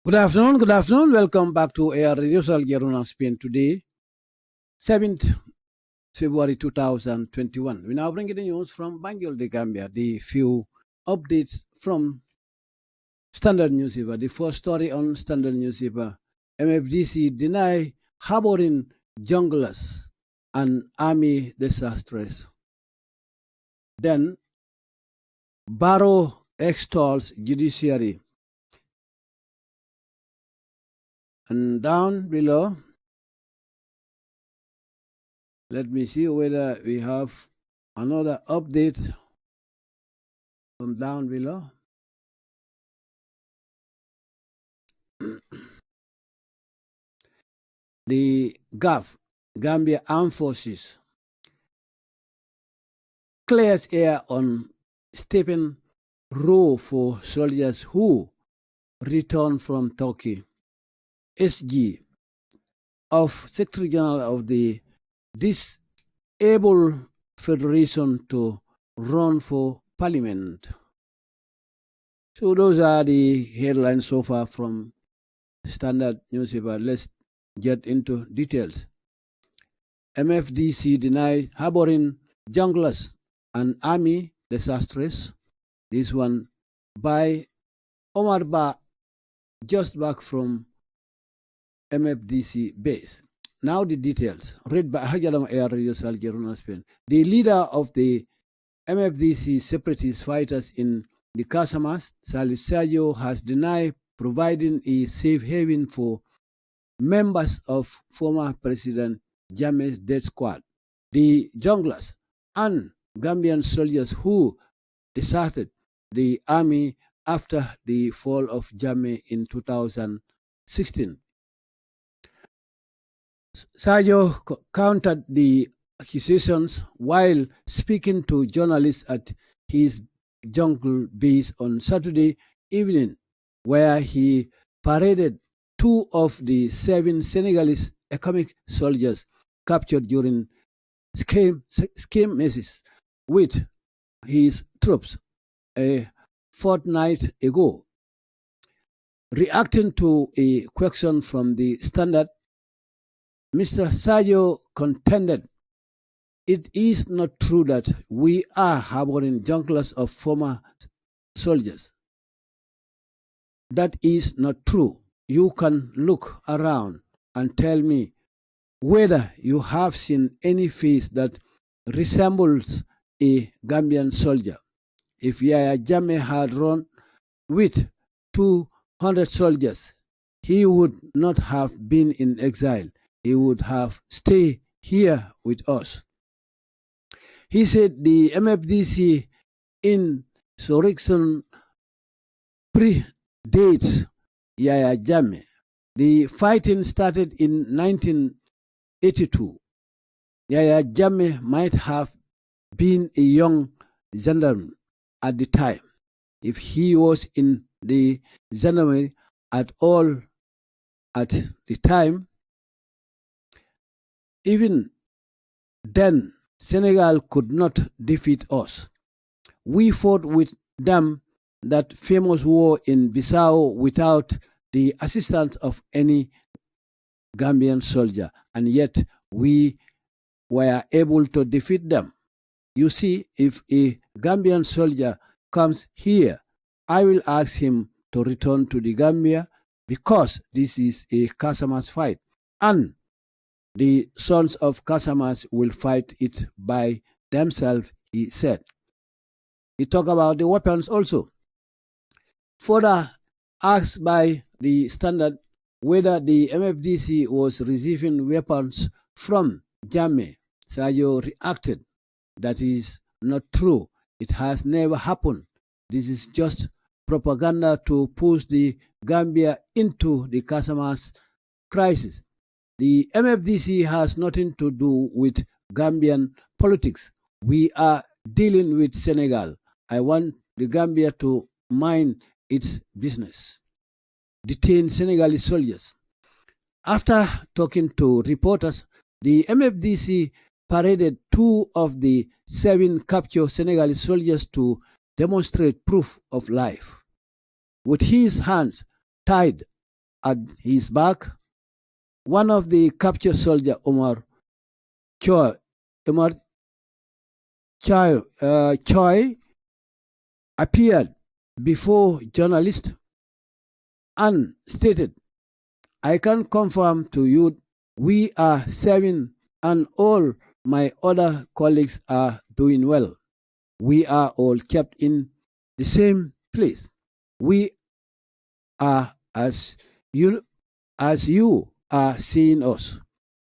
Good afternoon. Welcome back to Air Radio Salgeruna Spain today, 7th February 2021. We now bring you the news from Banjul, the Gambia. The few updates from Standard Newspaper. The first story on Standard Newspaper: MFDC deny harboring junglers and army disasters. Then Barrow extols judiciary. And down below, let me see whether we have another update from down below. The Gambia Armed Forces, clears air on STIPEND row for soldiers who return from Turkey. SG of Secretary General of the Disabled Federation to run for Parliament. So those are the headlines so far from Standard Newspaper. Let's get into details. MFDC deny harboring junglers and army disasters. This one by Omar Ba, just back from MFDC base. Now the details, read by Hajalam Air Radio Salgeruna Spain. The leader of the MFDC separatist fighters in the Casamas, Salif Sayo, has denied providing a safe haven for members of former President Jammeh's death squad, the junglers, and Gambian soldiers who deserted the army after the fall of Jammeh in 2016. Sayo countered the accusations while speaking to journalists at his jungle base on Saturday evening, where he paraded 2 of the 7 Senegalese economic soldiers captured during skirmishes with his troops a fortnight ago. Reacting to a question from the Standard, Mr. Sayo contended it is not true that we are harboring junglers of former soldiers. That is not true. You can look around and tell me whether you have seen any face that resembles a Gambian soldier. If Yahya Jammeh had run with 200 soldiers, he would not have been in exile. He would have stayed here with us. He said the MFDC insurrection predates Yahya Jammeh. The fighting started in 1982. Yahya Jammeh might have been a young gendarme at the time. If he was in the gendarmerie at all at the time, even then, Senegal could not defeat us. We fought with them that famous war in Bissau without the assistance of any Gambian soldier, and yet we were able to defeat them. You see, if a Gambian soldier comes here, I will ask him to return to the Gambia because this is a Casamas fight, and the sons of Casamas will fight it by themselves, he said. He talked about the weapons also. Further asked by the Standard, whether the MFDC was receiving weapons from Jammeh. Sayo reacted, "That is not true. It has never happened. This is just propaganda to push the Gambia into the Casamas crisis. The MFDC has nothing to do with Gambian politics. We are dealing with Senegal. I want the Gambia to mind its business." Detained Senegalese soldiers. After talking to reporters, the MFDC paraded 2 of the 7 captured Senegalese soldiers to demonstrate proof of life. With his hands tied at his back, one of the captured soldiers, Omar Choi, appeared before journalists and stated, "I can confirm to you we are 7 and all my other colleagues are doing well. We are all kept in the same place. We are as you are seeing us.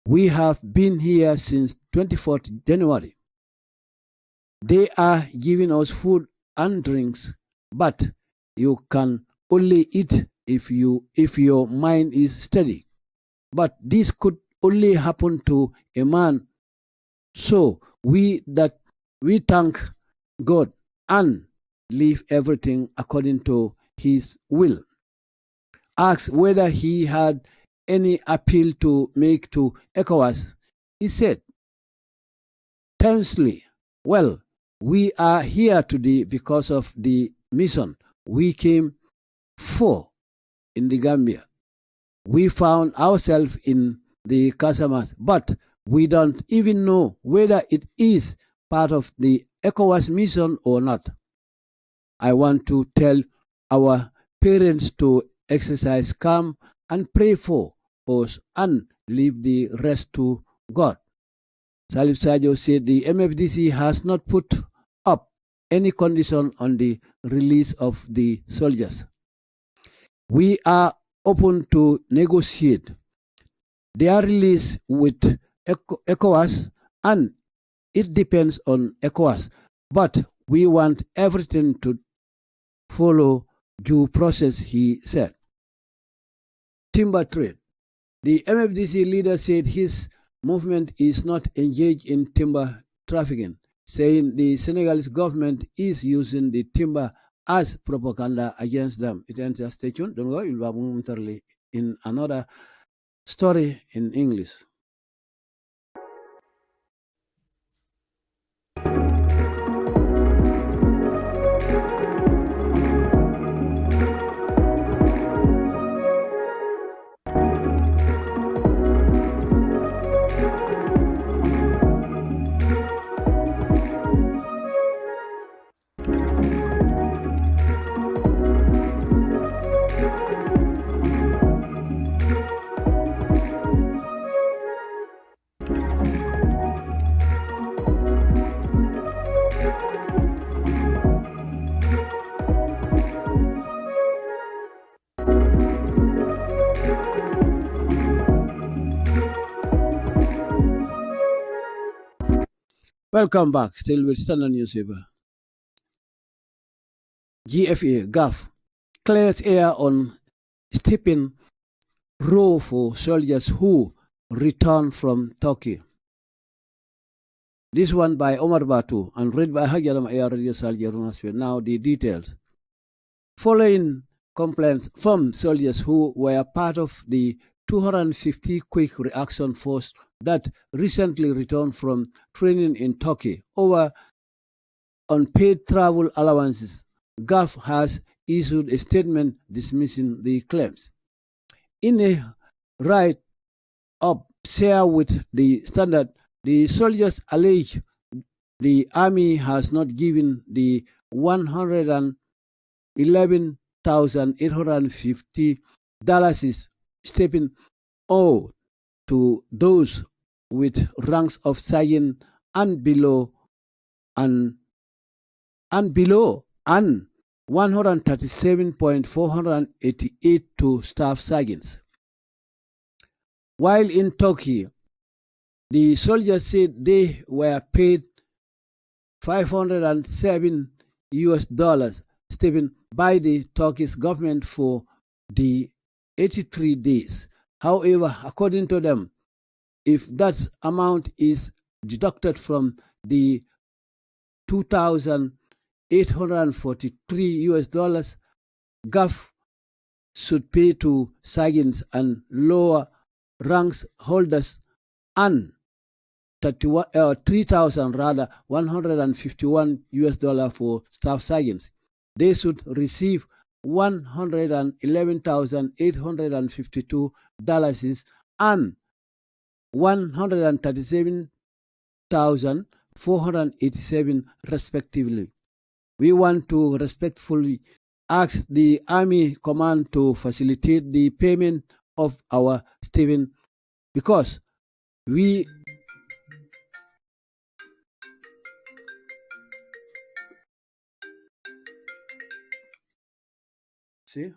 We have been here since 24th January. They are giving us food and drinks, but you can only eat if your mind is steady. But this could only happen to a man. So we thank God and leave everything according to his will." Asked whether he had any appeal to make to ECOWAS, he said tensely, "Well, we are here today because of the mission we came for in the Gambia. We found ourselves in the Casamas, but we don't even know whether it is part of the ECOWAS mission or not. I want to tell our parents to exercise calm and pray for us and leave the rest to God." Salif Sadio said the MFDC has not put up any condition on the release of the soldiers. "We are open to negotiate their release with ECOWAS, and it depends on ECOWAS, but we want everything to follow due process," he said. Timber trade. The MFDC leader said his movement is not engaged in timber trafficking, saying the Senegalese government is using the timber as propaganda against them. It ends. Stay tuned. Don't go. You'll be momentarily in another story in English. Welcome back. Still with Standard Newspaper. GAF clears air on STIPEND row for soldiers who return from Turkey. This one by Omar Batu and read by Hajaram Air Radio Saljerunaspe. Now the details. Following complaints from soldiers who were part of the 250 quick reaction force that recently returned from training in Turkey over unpaid travel allowances, GAF has issued a statement dismissing the claims. In a write-up shared with the Standard, the soldiers allege the army has not given the $111,850 stipend owed to those with ranks of sergeant and below, and 137,488 to staff sergeants. While in Turkey, the soldiers said they were paid $507 stipend by the Turkish government for the 83 days. However, according to them, if that amount is deducted from the $2,843, GAF should pay to sergeants and lower ranks holders and 3,000 rather $151 for staff sergeants. They should receive $111,852 and $137,487 respectively. We want to respectfully ask the Army Command to facilitate the payment of our stipend because we see.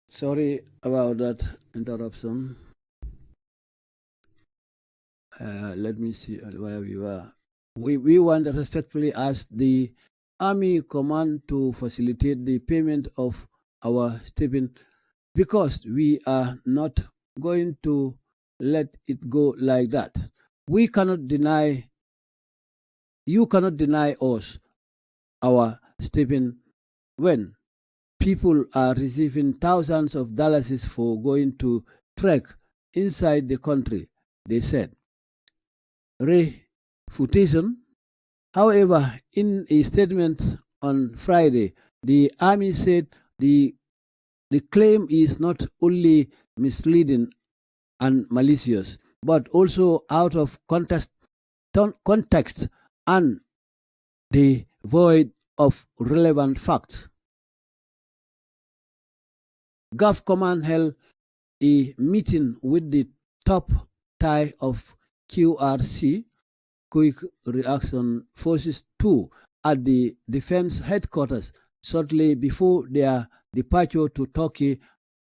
Sorry about that interruption. Let me see where we were. We want to respectfully ask the Army Command to facilitate the payment of our stipend because we are not going to let it go like that. We cannot deny, you cannot deny us our stipend when people are receiving thousands of dollars for going to trek inside the country, they said. Refutation. However, in a statement on Friday, the Army said the claim is not only misleading and malicious, but also out of context and devoid of relevant facts. GAF Command held a meeting with the top tier of QRC, Quick Reaction Forces 2, at the defense headquarters shortly before their departure to Turkey,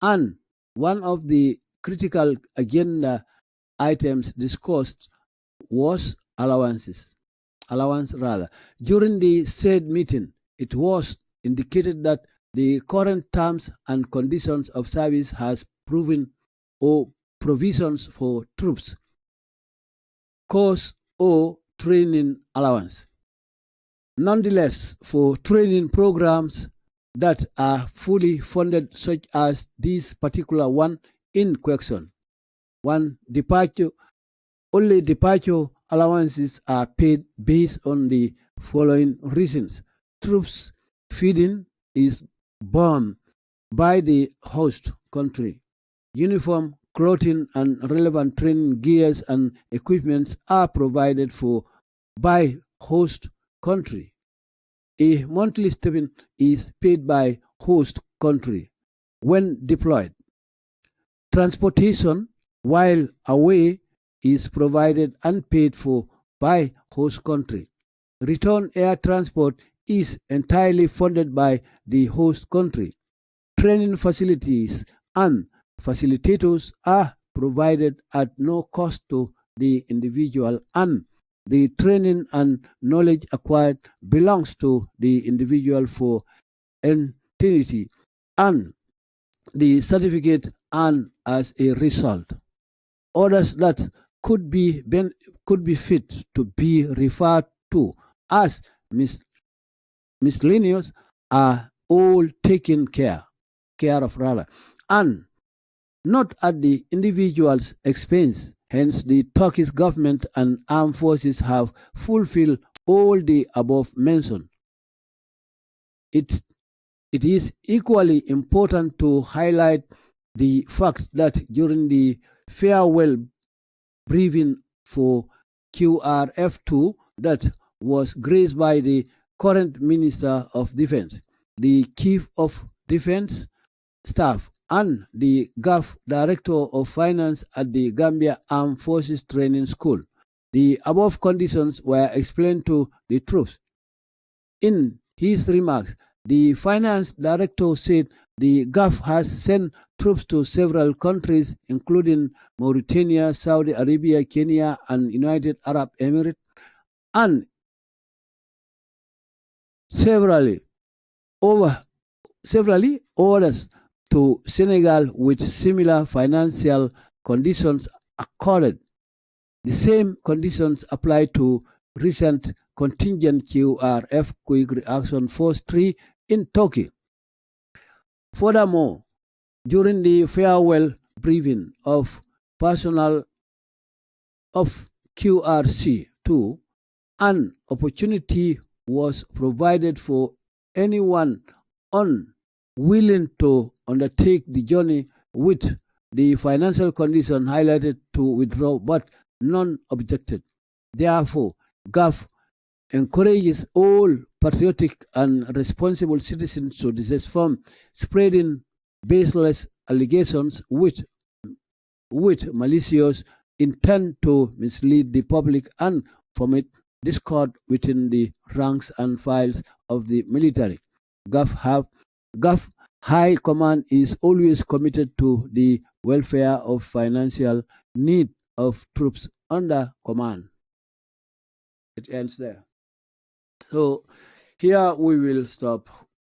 and one of the critical agenda items discussed was allowance. During the said meeting, it was indicated that the current terms and conditions of service has proven or provisions for troops, course or training allowance. Nonetheless, for training programs that are fully funded, such as this particular one in question, only departure allowances are paid based on the following reasons. Troops feeding is borne by the host country. Uniform, clothing, and relevant training gears and equipments are provided for by host country. A monthly stipend is paid by host country when deployed. Transportation while away is provided and paid for by host country. Return air transport is entirely funded by the host country. Training facilities and facilitators are provided at no cost to the individual, and The training and knowledge acquired belongs to the individual for entity, and the certificate earned as a result. Others that could be fit to be referred to as miscellaneous are all taken care of rather, and not at the individual's expense. Hence, the Turkish government and armed forces have fulfilled all the above mentioned. It is equally important to highlight the fact that during the farewell briefing for QRF2 that was graced by the current Minister of Defense, the Chief of Defense Staff, and the GAF Director of Finance at the Gambia Armed Forces Training School. The above conditions were explained to the troops. In his remarks, the Finance Director said the GAF has sent troops to several countries, including Mauritania, Saudi Arabia, Kenya, and United Arab Emirates, and severally orders to Senegal with similar financial conditions accorded. The same conditions apply to recent contingent QRF Quick Reaction Force 3 in Turkey. Furthermore, during the farewell briefing of personnel of QRC2, an opportunity was provided for anyone unwilling to undertake the journey with the financial condition highlighted to withdraw, but none objected. Therefore, GAF encourages all patriotic and responsible citizens to desist from spreading baseless allegations with malicious intent to mislead the public and foment discord within the ranks and files of the military. GAF High Command is always committed to the welfare of financial need of troops under command. It ends there. So here we will stop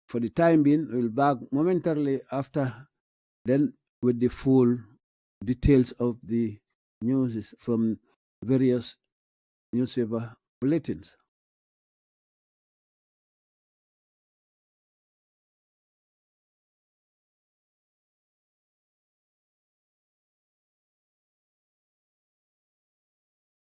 for the time being. We'll back momentarily after then with the full details of the news from various newspaper bulletins.